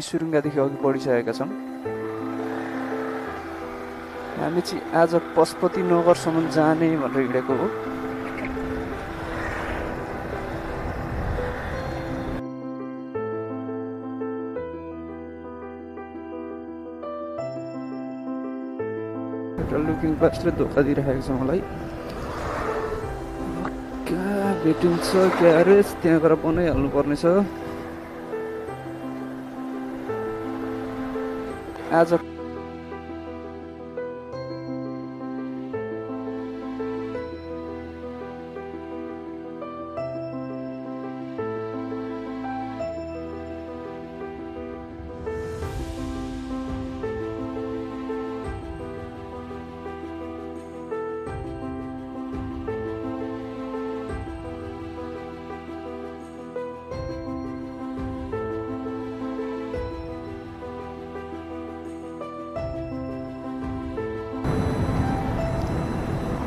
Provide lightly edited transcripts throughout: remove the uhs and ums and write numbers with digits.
सुरुङ्गादेखि अघि बढिसकेका छौँ। हामी चाहिँ आज पशुपति नगरसम्म जाने भनेर हिँडेको हो। लुकिङ ग्लासले धोका दिइराखेको छ मलाई। कहाँ भेटिन्छ ग्यारेज, त्यहाँ गएर बनाइहाल्नु पर्नेछ। आज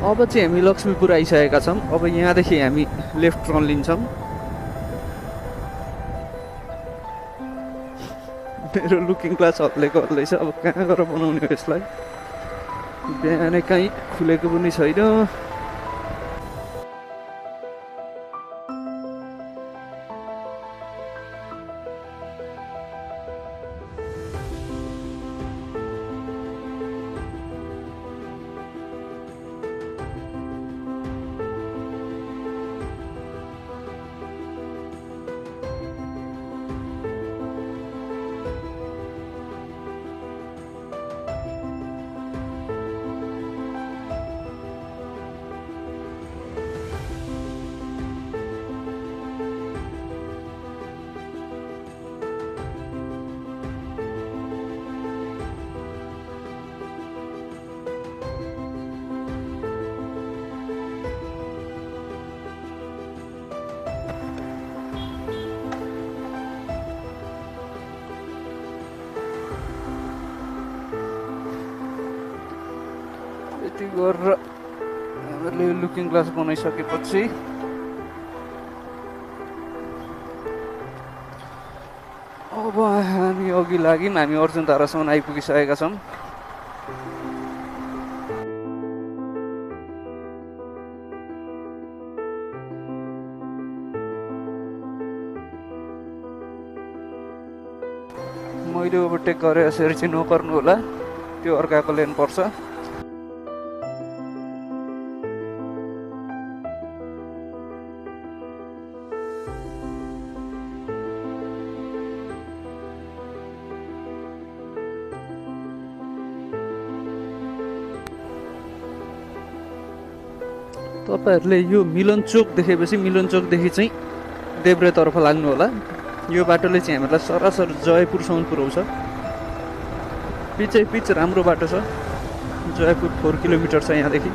अब चाहिँ हामी लक्ष्मीपुर आइसकेका छौँ। अब यहाँदेखि हामी लेफ्ट टर्न लिन्छौँ। मेरो लुकिङ ग्लास हल्लेको हल्दैछ। अब कहाँ गएर बनाउने हो यसलाई? बिहानै कहीँ खुलेको पनि छैन। यति गरेर हामीले लुकिङ ग्लास बनाइसकेपछि अब हामी अघि लाग्यौँ। हामी अर्जुन धारासम्म आइपुगिसकेका छौँ। मैले ओभरटेक गरेँ यसरी चाहिँ नगर्नु होला, त्यो अर्काको लेन पर्छ। तपाईहरूले यो मिलन चोक देखेपछि मिलन चोकदेखि चाहिँ देब्रेतर्फ लाग्नु होला। यो बाटोले चाहिँ हामीलाई सरासर जयपुरसम्म पुर्याउँछ। पिच राम्रो बाटो छ। जयपुर 4 किलोमिटर छ यहाँदेखि।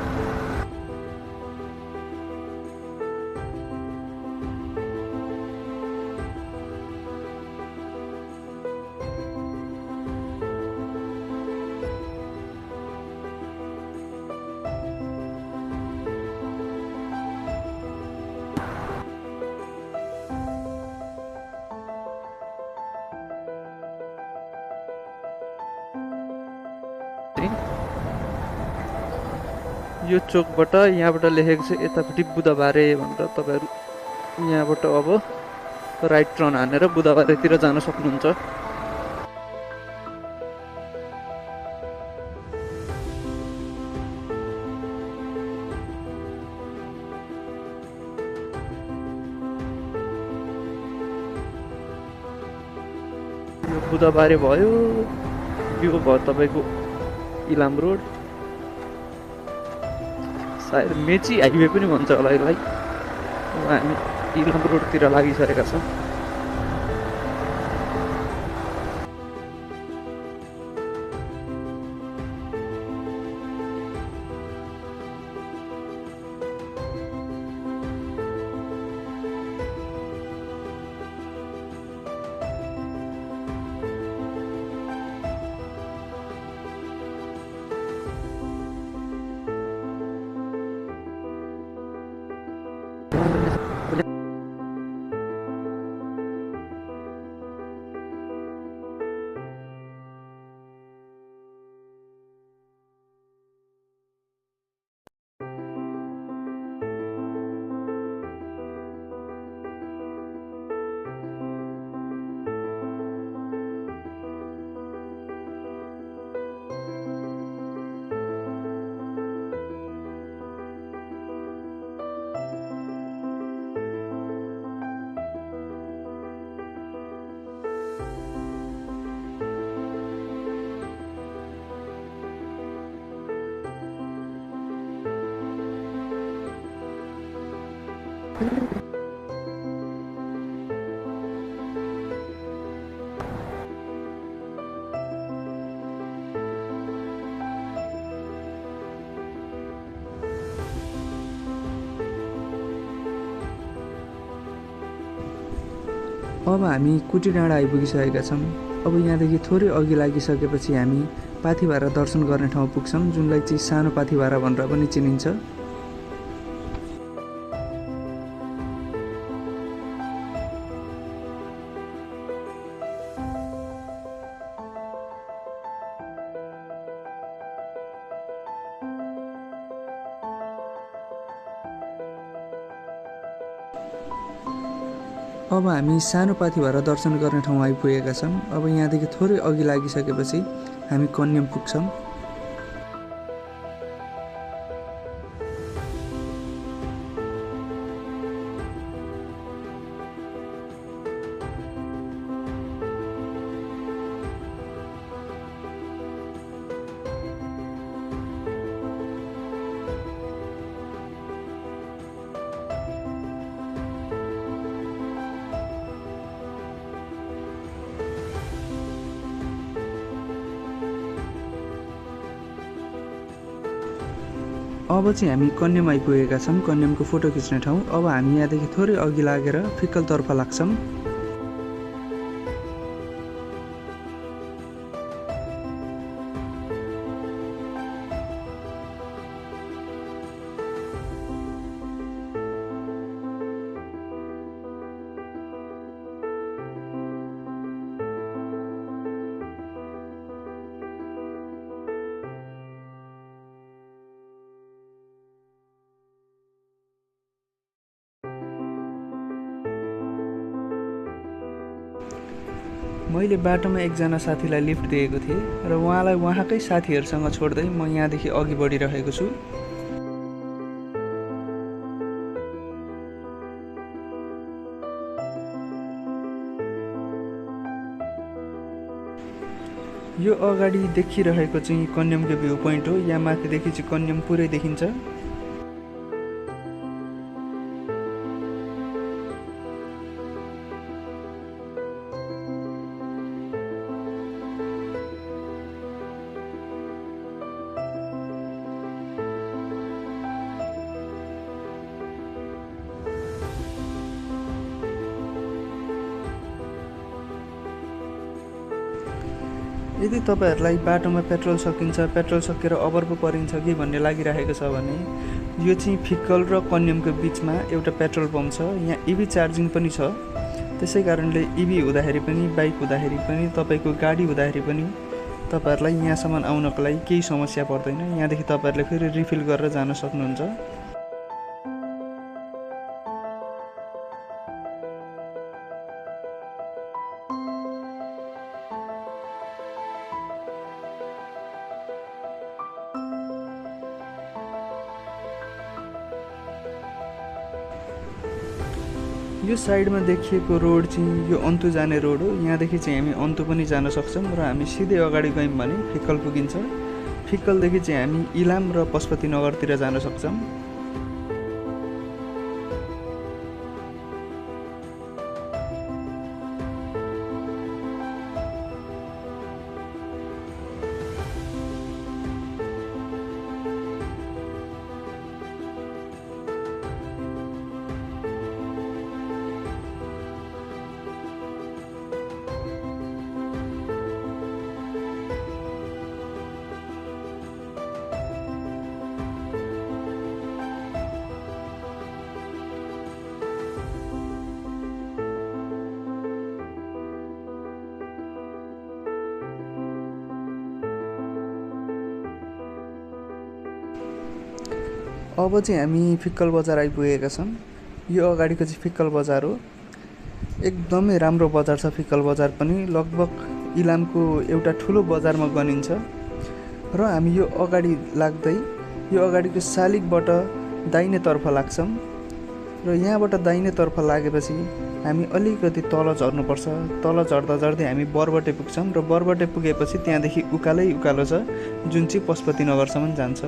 यो चोकबाट यहाँबाट लेखेको छ यतापट्टि बुधबारे भनेर। तपाईँहरू यहाँबाट अब राइट टर्न हानेर बुधबारेतिर जान सक्नुहुन्छ। यो बुधबारे भयो। यो भयो तपाईँको इलाम रोड, सायद मेची हाइवे पनि भन्छ होला यसलाई। हामी इलाम रोडतिर लागिसकेका छौँ। अब हामी कुटी डाँडा आइपुगिसकेका छौँ। अब यहाँदेखि थोरै अघि लागिसकेपछि हामी पाथिभारा दर्शन गर्ने ठाउँ पुग्छौँ, जुनलाई चाहिँ सानो पाथिभारा भनेर पनि चिनिन्छ। अब हामी सानो पाथिभारा दर्शन गर्ने ठाउँ आइपुगेका छौँ। अब यहाँदेखि थोरै अघि लागिसकेपछि हामी कन्याम पुग्छौँ। अब चाहिँ हामी कन्याम आइपुगेका छौँ, कन्यामको फोटो खिच्ने ठाउँ। अब हामी यहाँदेखि थोरै अघि लागेर फिक्कलतर्फ लाग्छौँ। मैले बाटोमा एकजना साथीलाई लिफ्ट दिएको थिएँ र उहाँलाई उहाँकै साथीहरूसँग छोड्दै म यहाँदेखि अघि बढिरहेको छु। यो अगाडि देखिरहेको चाहिँ कन्यामको भ्यू पोइन्ट हो। यहाँ माथिदेखि चाहिँ कन्याम पुरै देखिन्छ। यदि तपाईहरूलाई बाटोमा पेट्रोल सकिन्छ, पेट्रोल सकेर अभर पो परिन्छ कि भन्ने लागिरहेको छ भने यो चाहिँ फिक्कल र कन्यामको बिचमा एउटा पेट्रोल पम्प छ। यहाँ इभी चार्जिङ पनि छ। त्यसै कारणले इभी हुँदाखेरि पनि, बाइक हुँदाखेरि पनि, तपाईँको गाडी हुँदाखेरि पनि तपाईँहरूलाई यहाँसम्म आउनको लागि केही समस्या पर्दैन। यहाँदेखि तपाईँहरूले फेरि रिफिल गरेर जान सक्नुहुन्छ। यो साइडमा देखिएको रोड चाहिँ यो अन्तु जाने रोड हो। यहाँदेखि चाहिँ हामी अन्तु पनि जान सक्छौँ र हामी सिधै अगाडि गयौँ भने फिक्कल पुगिन्छ। फिक्कलदेखि चाहिँ हामी इलाम र पशुपति नगरतिर जान सक्छौँ। अब चाहिँ हामी फिक्कल बजार आइपुगेका छौँ। यो अगाडिको चाहिँ फिक्कल बजार हो। एकदमै राम्रो बजार छ फिक्कल बजार पनि। लगभग इलामको एउटा ठुलो बजारमा गनिन्छ। र हामी यो अगाडि लाग्दै यो अगाडिको शालिगबाट दाहिनेतर्फ लाग्छौँ र यहाँबाट दाहिनेतर्फ लागेपछि हामी अलिकति तल झर्नुपर्छ। तल झर्दा झर्दै हामी बरबटे पुग्छौँ र बरबटे पुगेपछि त्यहाँदेखि उकालै उकालो छ, जुन चाहिँ पशुपति नगरसम्म जान्छ।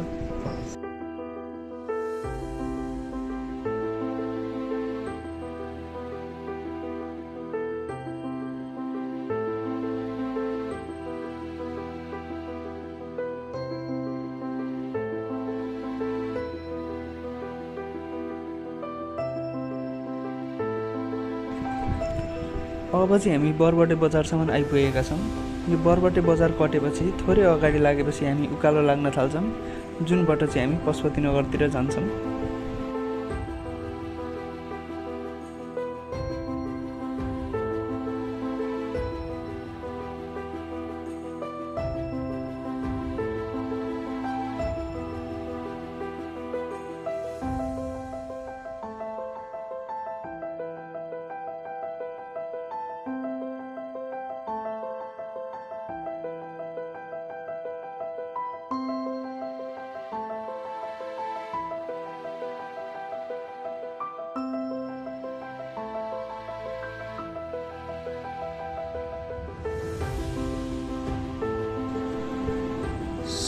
अब चाहिँ हामी बरबटे बजारसम्म आइपुगेका छौँ। यो बरबटे बजार कटेपछि थोरै अगाडि लागेपछि हामी उकालो लाग्न थाल्छौँ, जुनबाट चाहिँ हामी पशुपतिनगरतिर जान्छौँ।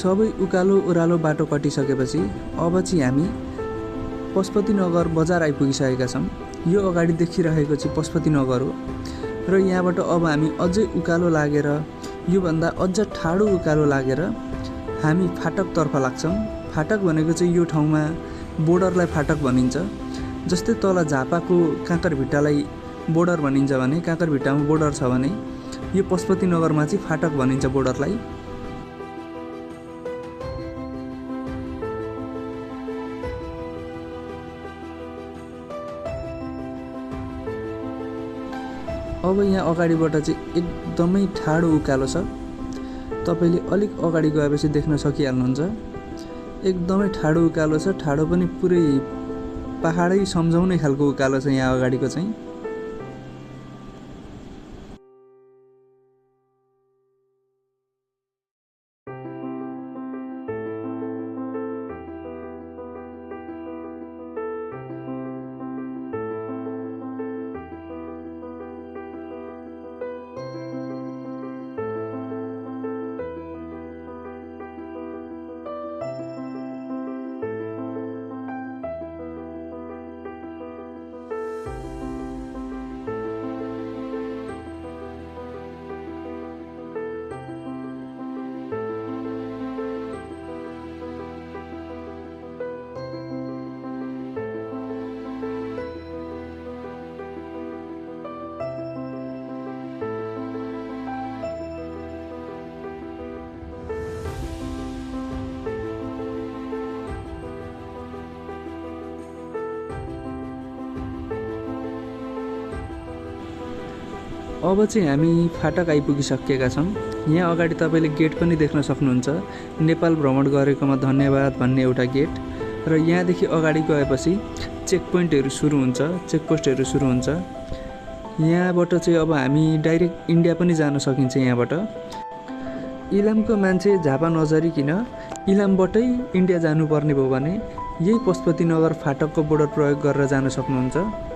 सबै उकालो ओह्रालो बाटो कटिसकेपछि अब चाहिँ हामी पशुपतिनगर बजार आइपुगिसकेका छौँ। यो अगाडि देखिरहेको चाहिँ पशुपतिनगर हो र यहाँबाट अब हामी अझै उकालो लागेर योभन्दा अझ ठाडो उकालो लागेर हामी फाटकतर्फ लाग्छौँ। फाटक भनेको चाहिँ यो ठाउँमा बोर्डरलाई फाटक भनिन्छ। जस्तै तल झापाको काँकरभिट्टालाई बोर्डर भनिन्छ भने काँकरभिट्टामा बोर्डर छ भने यो पशुपतिनगरमा चाहिँ फाटक भनिन्छ बोर्डरलाई। अब यहाँ अगाडिबाट चाहिँ एकदमै ठाडो उकालो छ। तपाईँले अलिक अगाडि गएपछि देख्न सकिहाल्नुहुन्छ। एकदमै ठाडो उकालो छ, ठाडो पनि पुरै पहाडै सम्झाउने खालको उकालो छ यहाँ अगाडिको चाहिँ। अब चाहिँ हामी फाटक आइपुगिसकेका छौँ। यहाँ अगाडि तपाईँले गेट पनि देख्न सक्नुहुन्छ, नेपाल भ्रमण गरेकोमा धन्यवाद भन्ने एउटा गेट। र यहाँदेखि अगाडि गएपछि चेकपोइन्टहरू सुरु हुन्छ, चेकपोस्टहरू सुरु हुन्छ। यहाँबाट चाहिँ अब हामी डाइरेक्ट इन्डिया पनि जान सकिन्छ। यहाँबाट इलामको मान्छे झापा नजरिकन इलामबाटै इन्डिया जानुपर्ने भयो भने यही पशुपतिनगर फाटकको बोर्डर प्रयोग गरेर जान सक्नुहुन्छ।